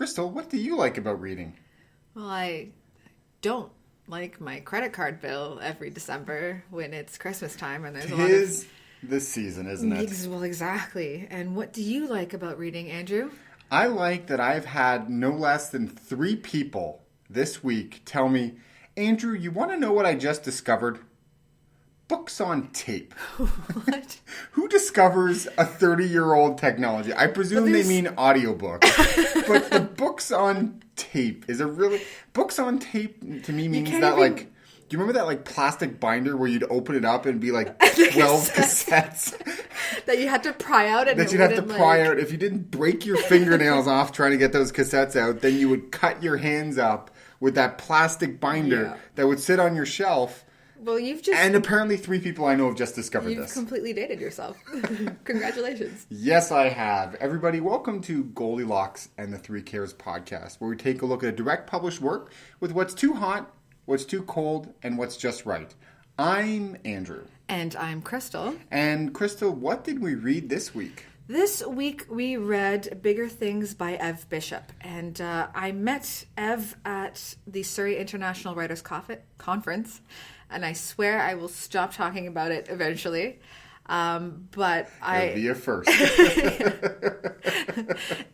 Crystal, what do you like about reading? Well, I don't like my credit card bill every December when it's Christmas time and there's a lot of... Tis the season, isn't it? Well, exactly. And what do you like about reading, Andrew? I like that I've had no less than 3 people this week tell me, Andrew, you want to know what I just discovered? Books on tape. What? Who discovers a 30-year-old technology? I presume they mean audiobooks. But the books on tape is a really... Books on tape to me means that like... Do you remember that like plastic binder where you'd open it up and be like 12 cassettes? That you had to pry out and that you'd have to pry out. If you didn't break your fingernails off trying to get those cassettes out, then you would cut your hands up with that plastic binder that would sit on your shelf. Well, you've just... And apparently 3 people I know have just discovered this. You've completely dated yourself. Congratulations. Yes, I have. Everybody, welcome to Goldilocks and the 3 Cares podcast, where we take a look at a direct published work with what's too hot, what's too cold, and what's just right. I'm Andrew. And I'm Crystal. And Crystal, what did we read this week? This week we read Bigger Things by Ev Bishop. And I met Ev at the Surrey International Writers Conference. And I swear I will stop talking about it eventually. But It'll be a first.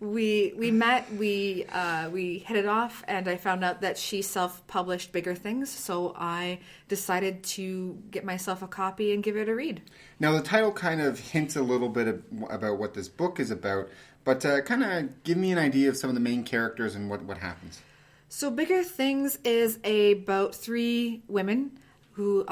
we met, we hit it off, and I found out that she self-published Bigger Things, so I decided to get myself a copy and give it a read. Now, the title kind of hints a little bit about what this book is about, but kind of give me an idea of some of the main characters and what happens. So Bigger Things is about 3 women who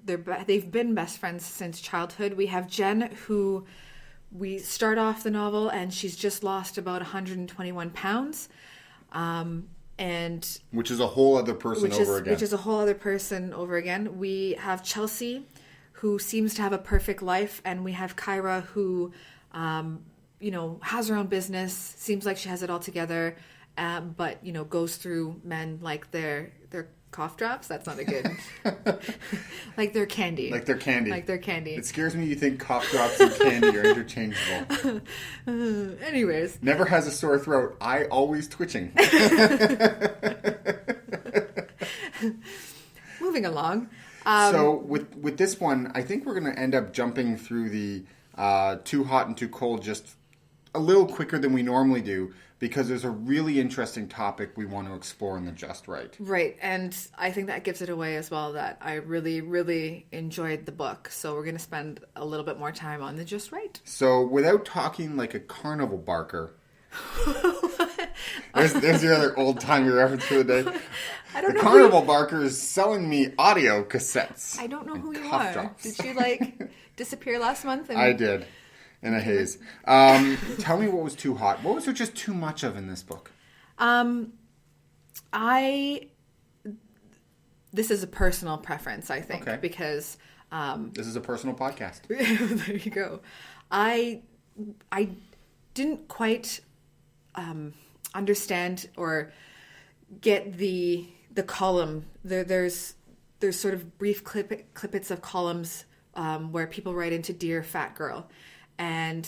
they've been best friends since childhood. We have Jen, who we start off the novel and she's just lost about 121 pounds. And which is a whole other person over again. Which is a whole other person over again. We have Chelsea, who seems to have a perfect life, and we have Kyra, who has her own business, seems like she has it all together, but goes through men like their cough drops. That's not a good... like they're candy. Like they're candy. Like they're candy. It scares me you think cough drops and candy are interchangeable. Anyways. Never has a sore throat. I always twitching. Moving along. So with this one, I think we're going to end up jumping through the too hot and too cold just a little quicker than we normally do, because there's a really interesting topic we want to explore in the Just Right. Right, and I think that gives it away as well that I really, really enjoyed the book. So we're going to spend a little bit more time on the Just Right. So without talking like a carnival barker... there's the other old-timey reference for the day. The carnival barker is selling me audio cassettes. I don't know who you cough are. drops. Did you disappear last month? I did. In a haze. Tell me what was too hot. What was there just too much of in this book? This is a personal preference, I think, okay. Because this is a personal podcast. There you go. I didn't quite understand or get the column. There's sort of brief clippets of columns where people write into Dear Fat Girl. And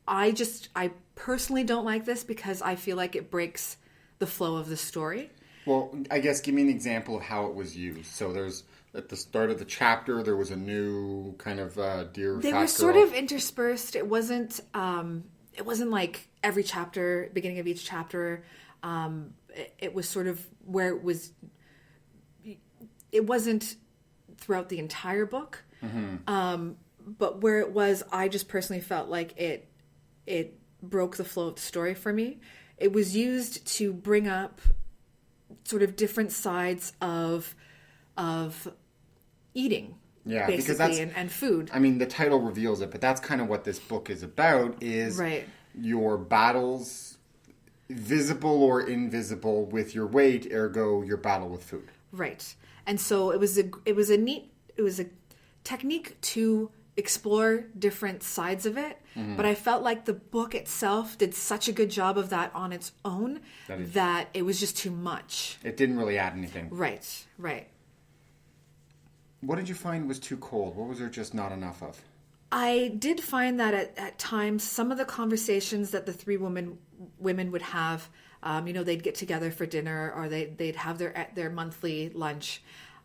I personally don't like this because I feel like it breaks the flow of the story. Well, I guess give me an example of how it was used. So there's, at the start of the chapter, there was a new kind of Dear Fat Girl. They were sort of interspersed. It wasn't like every chapter, beginning of each chapter. It was sort of where it was. It wasn't throughout the entire book. Mm-hmm. But where it was, I just personally felt like it broke the flow of the story for me. It was used to bring up sort of different sides of eating, basically, and food. I mean, the title reveals it, but that's kind of what this book is about, is your battles, visible or invisible, with your weight, ergo your battle with food. Right. And so it was a technique to explore different sides of it, but I felt like the book itself did such a good job of that on its own that it was just too much. It didn't really add anything. Right. What did you find was too cold? What was there just not enough of? I did find that at times some of the conversations that the 3 women women would have, they'd get together for dinner, or they'd have their monthly lunch.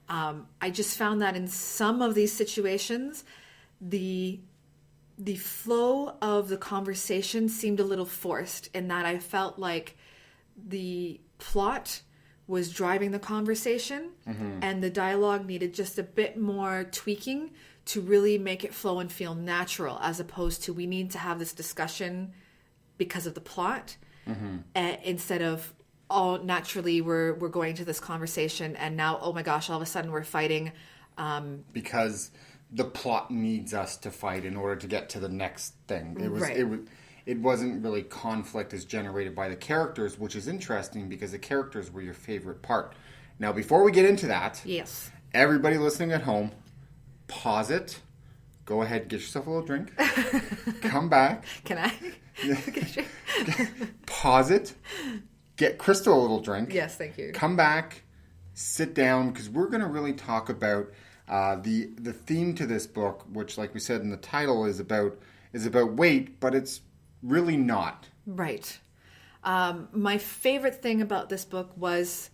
I just found that in some of these situations, the flow of the conversation seemed a little forced, in that I felt like the plot was driving the conversation, and the dialogue needed just a bit more tweaking to really make it flow and feel natural, as opposed to, we need to have this discussion because of the plot, instead of, naturally we're going to this conversation, and now, oh my gosh, all of a sudden we're fighting. Because the plot needs us to fight in order to get to the next thing. It wasn't really conflict as generated by the characters, which is interesting because the characters were your favorite part. Now, before we get into that, yes, everybody listening at home, pause it. Go ahead, get yourself a little drink. Come back. Can I? Pause it. Get Crystal a little drink. Yes, thank you. Come back. Sit down, because we're going to really talk about the theme to this book, which, like we said in the title, is about weight, but it's really not. Right. My favorite thing about this book was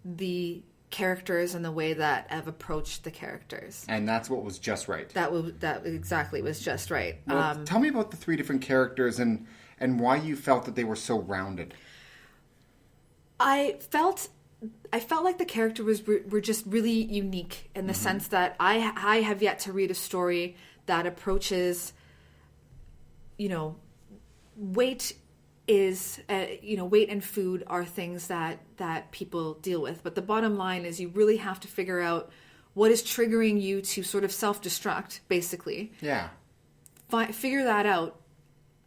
the characters and the way that Ev approached the characters. And that's what was just right. That exactly was just right. Well, tell me about the three different characters and why you felt that they were so rounded. I felt like the characters were just really unique in the sense that I have yet to read a story that approaches, weight is, weight and food are things that people deal with. But the bottom line is, you really have to figure out what is triggering you to sort of self-destruct, basically. Yeah. Figure that out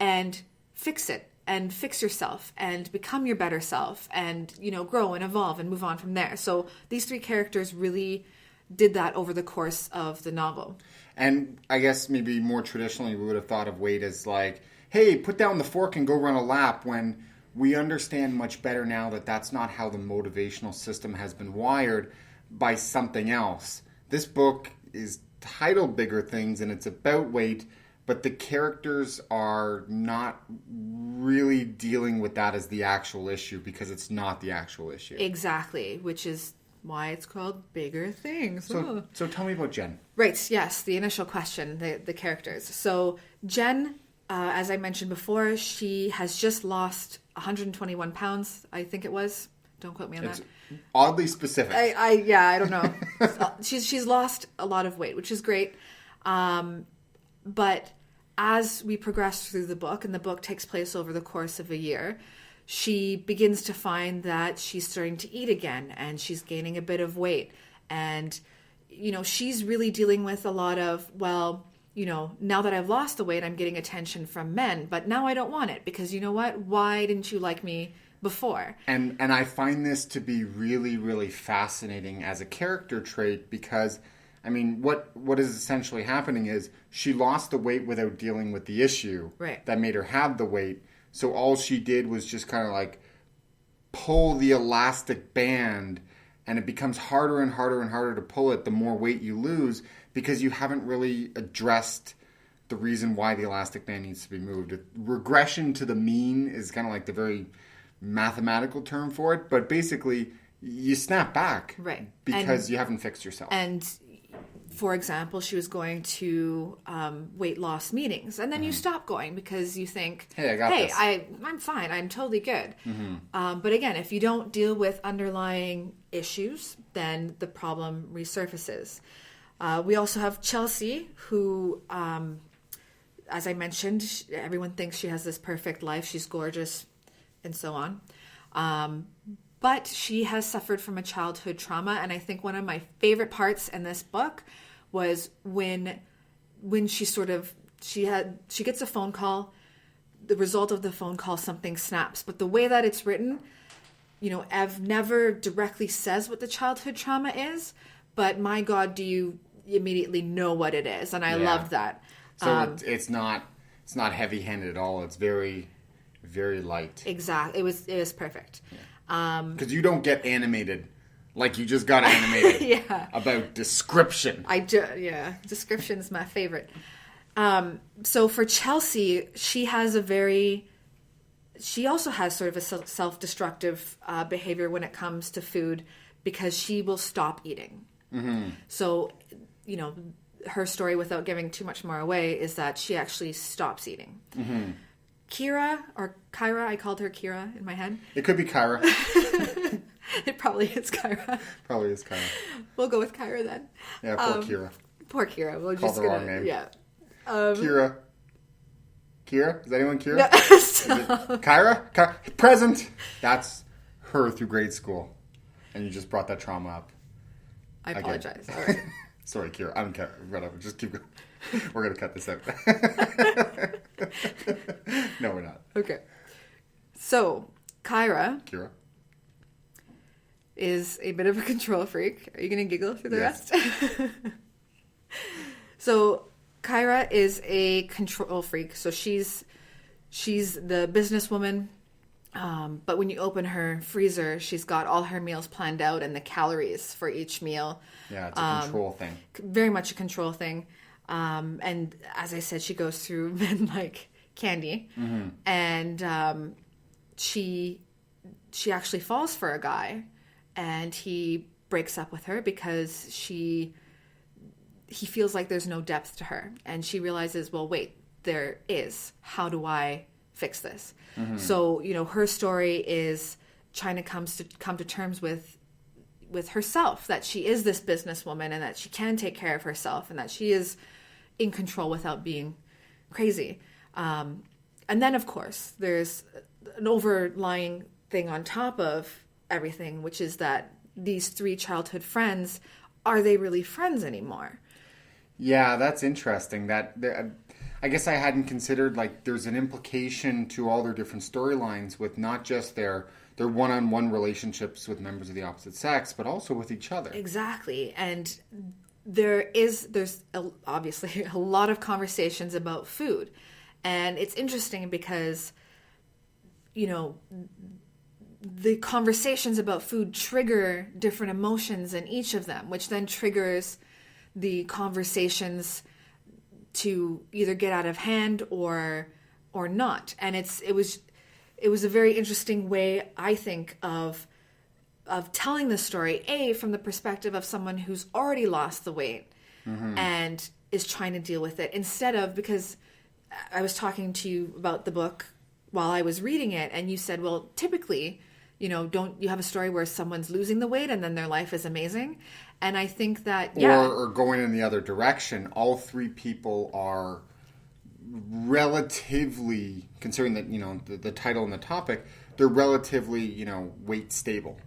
and fix it. And fix yourself and become your better self and, grow and evolve and move on from there. So these three characters really did that over the course of the novel. And I guess maybe more traditionally we would have thought of weight as like, hey, put down the fork and go run a lap, when we understand much better now that that's not how the motivational system has been wired, by something else. This book is titled Bigger Things, and it's about weight, but the characters are not really dealing with that as the actual issue, because it's not the actual issue. Exactly, which is why it's called Bigger Things. So tell me about Jen. Right, yes, the initial question, the characters. So Jen, as I mentioned before, she has just lost 121 pounds, I think it was. Don't quote me on that. Oddly specific. I don't know. She's lost a lot of weight, which is great. But as we progress through the book, and the book takes place over the course of a year, she begins to find that she's starting to eat again, and she's gaining a bit of weight. And, she's really dealing with a lot of, now that I've lost the weight, I'm getting attention from men, but now I don't want it, because you know what? Why didn't you like me before? And I find this to be really, really fascinating as a character trait, because what is essentially happening is she lost the weight without dealing with the issue that made her have the weight. So all she did was just kind of like pull the elastic band, and it becomes harder and harder and harder to pull it the more weight you lose, because you haven't really addressed the reason why the elastic band needs to be moved. Regression to the mean is kind of like the very mathematical term for it, but basically you snap back because you haven't fixed yourself. And for example, she was going to weight loss meetings, and then you stop going because you think, hey, I got this. I'm fine. I'm totally good. But again, if you don't deal with underlying issues, then the problem resurfaces. We also have Chelsea, who, as I mentioned, everyone thinks she has this perfect life. She's gorgeous and so on. But she has suffered from a childhood trauma, and I think one of my favorite parts in this book was when she gets a phone call. The result of the phone call, something snaps. But the way that it's written, Ev never directly says what the childhood trauma is, but my God, do you immediately know what it is? And I loved that. So it's not heavy-handed at all. It's very, very light. Exactly. It was perfect. Because you don't get animated like you just got animated about description. I do, yeah. Description is my favorite. So for Chelsea, she has a very she also has sort of a self-destructive behavior when it comes to food because she will stop eating. So, her story, without giving too much more away, is that she actually stops eating. Kira, or Kyra, I called her Kira in my head. It could be Kyra. It probably is Kyra. Probably is Kyra. We'll go with Kyra then. Yeah, poor Kira. Poor Kira. We're Called just the gonna, wrong name. Yeah. Kira. Kira? Is anyone Kira? No, Is it Kyra? Present! That's her through grade school. And you just brought that trauma up. I apologize. All right. Sorry, Kira. I don't care. Whatever. Just keep going. We're going to cut this out. No, we're not. Okay. So, Kira is a bit of a control freak. Are you going to giggle through the rest? So, Kyra is a control freak. So she's the businesswoman, but when you open her freezer, she's got all her meals planned out and the calories for each meal. Yeah, it's a control thing. Very much a control thing. And as I said, she goes through men like candy, and she actually falls for a guy, and he breaks up with her because he feels like there's no depth to her. And she realizes, well, wait, there is. How do I fix this? So, her story is trying to come to terms with herself, that she is this businesswoman and that she can take care of herself and that she is in control without being crazy. And then, of course, there's an overlying thing on top of everything, which is that these three childhood friends, are they really friends anymore? Yeah, that's interesting. I guess I hadn't considered, like, there's an implication to all their different storylines with not just their one-on-one relationships with members of the opposite sex, but also with each other. Exactly. And there's obviously a lot of conversations about food. And it's interesting because, the conversations about food trigger different emotions in each of them, which then triggers the conversations to either get out of hand or not. And it was a very interesting way, I think, of telling the story, from the perspective of someone who's already lost the weight and is trying to deal with it, instead of, because I was talking to you about the book while I was reading it, and you said, well, typically, don't you have a story where someone's losing the weight and then their life is amazing? And I think that, or going in the other direction, all three people are relatively, considering that, the title and the topic, they're relatively, weight stable.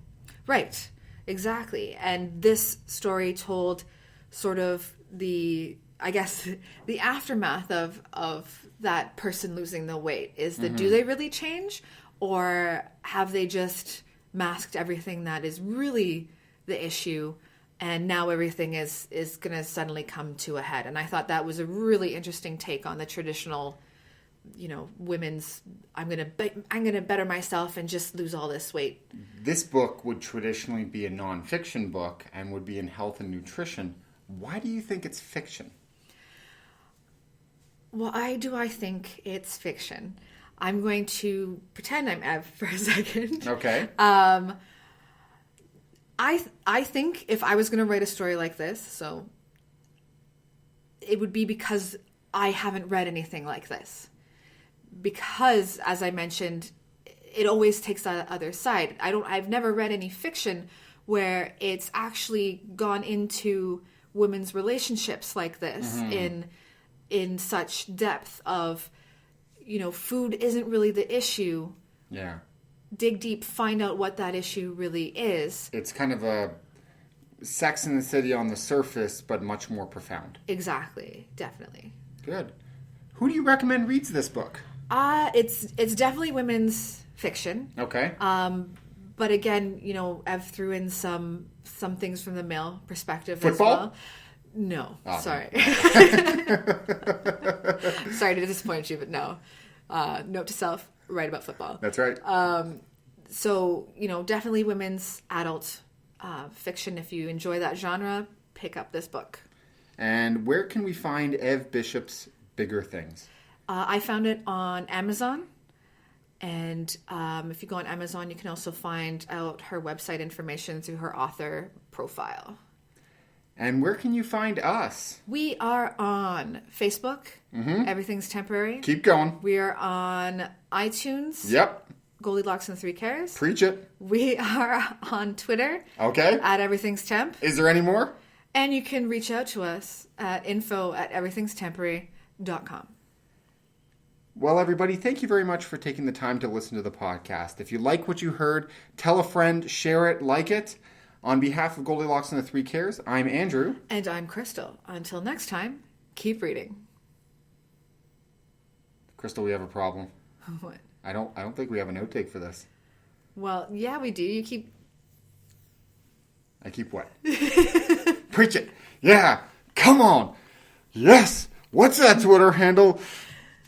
Right. Exactly. And this story told sort of the aftermath of that person losing the weight. Is that, do they really change? Or have they just masked everything that is really the issue, and now everything is going to suddenly come to a head? And I thought that was a really interesting take on the traditional, women's, I'm going to better myself and just lose all this weight. This book would traditionally be a nonfiction book and would be in health and nutrition. Why do you think it's fiction? Why do I think it's fiction? I'm going to pretend I'm Ev for a second. Okay. I think if I was going to write a story like this, so it would be because I haven't read anything like this. Because, as I mentioned, it always takes that other side. I've never read any fiction where it's actually gone into women's relationships like this in such depth of, food isn't really the issue. Yeah. Dig deep, find out what that issue really is. It's kind of a Sex and the City on the surface, but much more profound. Exactly. Definitely. Good. Who do you recommend reads this book? It's definitely women's fiction. Okay. But again, Ev threw in some things from the male perspective Football? as well. No, sorry. Sorry to disappoint you, but no. Note to self, write about football. That's right. So, definitely women's adult fiction. If you enjoy that genre, pick up this book. And where can we find Ev Bishop's Bigger Things? I found it on Amazon, And if you go on Amazon, you can also find out her website information through her author profile. And where can you find us? We are on Facebook. Mm-hmm. Everything's Temporary. Keep going. We are on iTunes. Yep. Goldilocks and 3 Cares. Preach it. We are on Twitter. Okay. At Everything's Temp. Is there any more? And you can reach out to us at info@everythingstemporary.com. Well, everybody, thank you very much for taking the time to listen to the podcast. If you like what you heard, tell a friend, share it, like it. On behalf of Goldilocks and the 3 Cares, I'm Andrew. And I'm Crystal. Until next time, keep reading. Crystal, we have a problem. What? I don't think we have an outtake for this. Well, yeah, we do. I keep what? Preach it. Yeah. Come on. Yes. What's that Twitter handle?